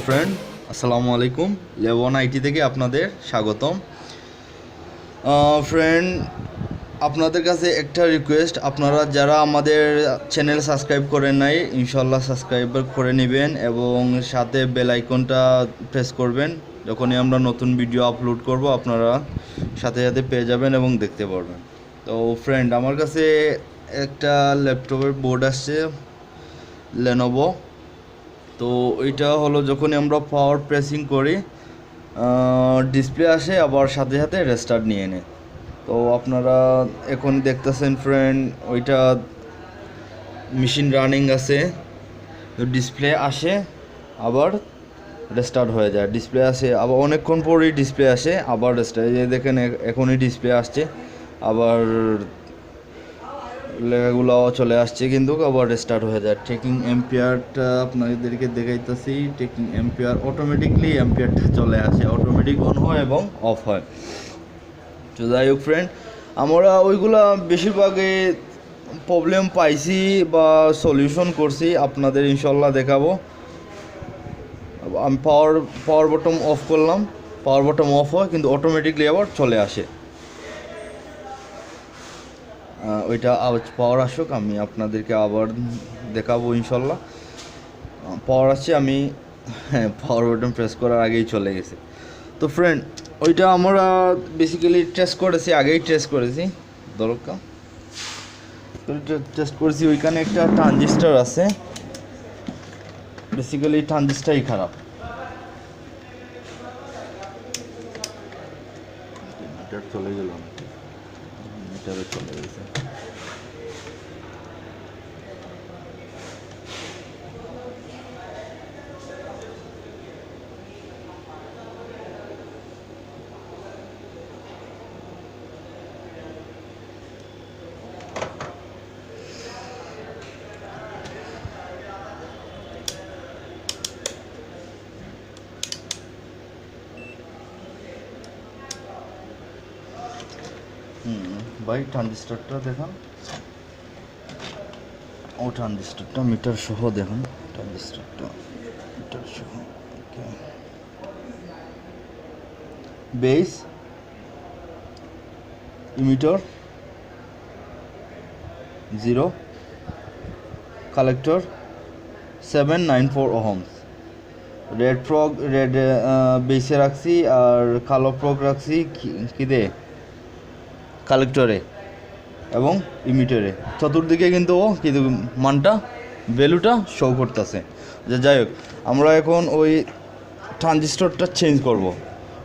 Friend, আসসালামু আলাইকুম। Levon IT থেকে আপনাদের স্বাগতম। ফ্রেন্ড, আপনাদের কাছে একটা রিকোয়েস্ট, আপনারা যারা আমাদের চ্যানেল সাবস্ক্রাইব করেন নাই ইনশাল্লাহ সাবস্ক্রাইব করে নেবেন এবং সাথে বেল আইকনটা প্রেস করবেন। যখনই আমরা নতুন ভিডিও আপলোড করব আপনারা সাথে সাথে পেয়ে যাবেন এবং দেখতে পারবেন। তো ফ্রেন্ড, আমার কাছে একটা ল্যাপটপের বোর্ড আসছে লেনোভো। তো এটা হলো যখনই আমরা পাওয়ার প্রেসিং করি ডিসপ্লে আসে, আবার সাথে সাথে রেস্টার্ট নিয়ে নেয়। তো আপনারা এখন দেখতেছেন ফ্রেন্ড, ওইটা মেশিন রানিং আছে, ডিসপ্লে আসে আবার রেস্টার্ট হয়ে যায়। ডিসপ্লে আসে আবার অনেকক্ষণ পরেই ডিসপ্লে আসে আবার রেস্টার্ট। এই যে দেখেন এখনই ডিসপ্লে আসছে, আবার লেখাগুলো চলে আসছে, কিন্তু আবার রেস্টার্ট হয়ে যায়। টেকিং এম্পিয়ারটা আপনাদেরকে দেখাইতেছি। টেকিং এম্পিয়ার অটোমেটিকলি এম্পিয়ারটা চলে আসে, অটোমেটিক অন হয় এবং অফ হয়। তো যাই হোক ফ্রেন্ড, আমরা ওইগুলা বেশিরভাগে প্রবলেম পাইছি বা সলিউশন করছি, আপনাদের ইনশাল্লাহ দেখাবো। আমি পাওয়ার বটম অফ করলাম, পাওয়ার বটম অফ হয় কিন্তু অটোমেটিকলি আবার চলে আসে। ওইটা পাওয়ার আসুক, আমি আপনাদেরকে আবার দেখাবো ইনশাল্লাহ। পাওয়ার আসছে, আমি পাওয়ার বাটন প্রেস করার আগেই চলে গেছে। তো ফ্রেন্ড, ওইটা আমরা বেসিক্যালি টেস্ট করেছি, আগেই টেস্ট করেছি দরকার টেস্ট করেছি। ওইখানে একটা ট্রানজিস্টার আছে, বেসিক্যালি ট্রানজিস্টারই খারাপ। চলে গেলাম, মিটারে চলে গেছে। ভাই ট্রানজিস্টারটা দেখান, ও ট্রানজিস্টারটা মিটার সহ দেখুন, ট্রানজিস্টারটা মিটার সহ। Okay, base, emitter 0, collector 794 ohms। Red বেসে রাখছি আর কালো প্রগ রাখছি কিদে কালেক্টরে এবং ইমিটারে। চতুর্দিকে কিন্তু ও কিন্তু মানটা ভ্যালুটা শো করতেছে। যে যাই হোক, আমরা এখন ওই ট্রানজিস্টরটা চেঞ্জ করব।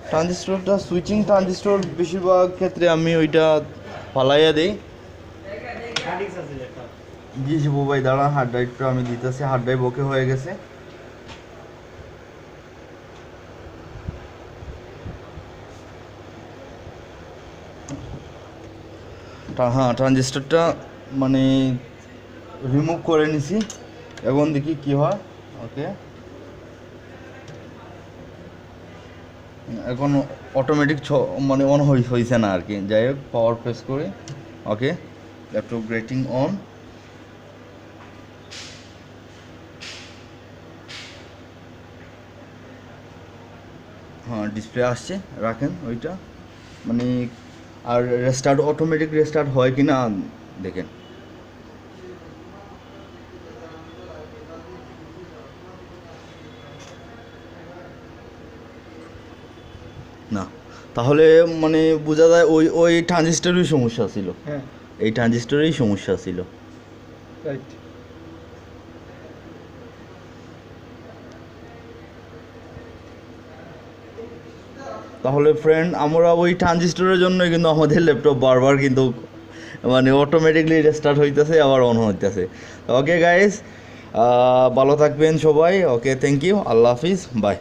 ট্রানজিস্টরটা সুইচিং ট্রানজিস্টর বেশিরভাগ ক্ষেত্রে আমি ওইটা পালাইয়া দিই। জি শিবু ভাই, দাঁড়া, হার্ড ড্রাইভটা আমি দিতেছি। হার্ড ড্রাইভ ওকে হয়ে গেছে। হ্যাঁ, ট্রানজিস্টরটা মানে রিমুভ করে নিছি, এখন দেখি কি হয়। ওকে, এখন অটোমেটিক মানে অন হয়েছে না আর কি। যাই হোক, পাওয়ার প্রেস করি। ওকে, ল্যাপটপ গ্রেটিং অন। হ্যাঁ, ডিসপ্লে আসছে, রাখেন ওইটা মানে। আর রেস্টার্ট, অটোমেটিক রেস্টার্ট হয় কি না দেখেন। না, তাহলে মানে বোঝা যায় ওই ওই ট্রানজিস্টরেরই সমস্যা ছিল। হ্যাঁ, এই ট্রানজিস্টরেরই সমস্যা ছিল। রাইট। তাহলে ফ্রেন্ড, আমরা ওই ট্রানজিস্টরের জন্যই কিন্তু আমাদের ল্যাপটপ বারবার কিন্তু মানে অটোমেটিকলি রেস্টার্ট হইতেছে আবার অন হইতেছে। ওকে গাইস, ভালো থাকবেন সবাই। ওকে, থ্যাংক ইউ, আল্লাহ হাফিজ, বাই।